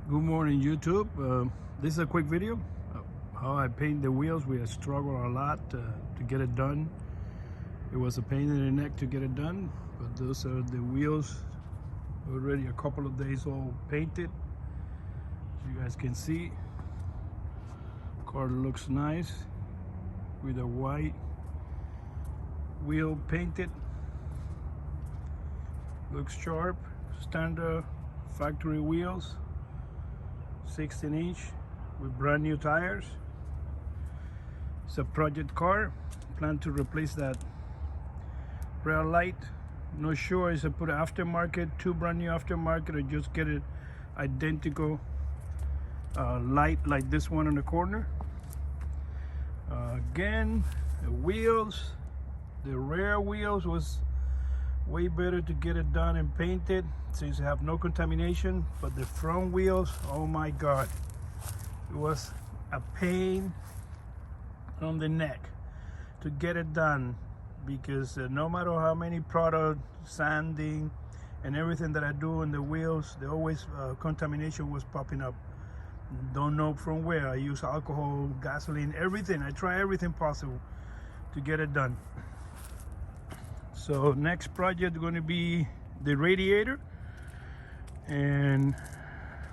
Good morning, YouTube. This is a quick video of how I paint the wheels. We struggled a lot to get it done. It was a pain in the neck to get it done, but those are the wheels, already a couple of days old, painted. You guys can see, car looks nice with a white wheel painted. Looks sharp, standard factory wheels, 16-inch with brand new tires. It's a project car. Plan to replace that rear light. Not sure is I put aftermarket, two brand new aftermarket, or just get it identical light like this one in the corner. Again, the wheels, the rear wheels was way better to get it done and painted since you have no contamination, but the front wheels, oh my god, it was a pain on the neck to get it done, because no matter how many product, sanding and everything that I do on the wheels, there always contamination was popping up. Don't know from where. I use alcohol, gasoline, everything. I try everything possible to get it done. So next project going to be the radiator, and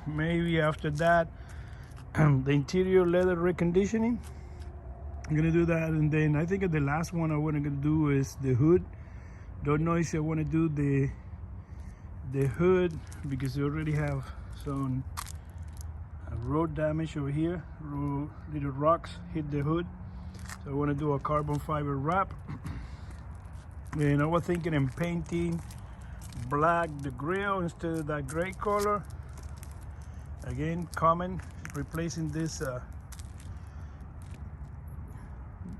maybe after that the interior leather reconditioning. I'm gonna do that, and then I think the last one I want to do is the hood. Don't know if I want to do the hood because I already have some road damage over here. Little rocks hit the hood, so I want to do a carbon fiber wrap. And I was thinking in painting black the grill instead of that gray color. Again, common, replacing this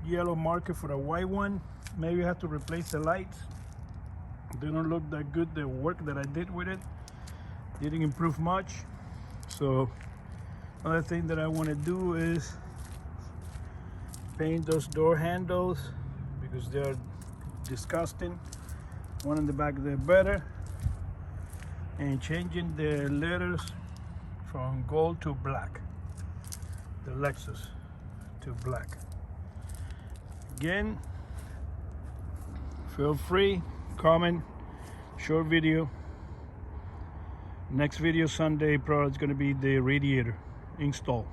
yellow marker for a white one. Maybe I have to replace the lights. They don't look that good. The work that I did with it didn't improve much. So another thing that I want to do is paint those door handles because they're disgusting. One in the back there better, and changing the letters from gold to black, the Lexus to black. Again, feel free, comment, short video. Next video Sunday probably is going to be the radiator install.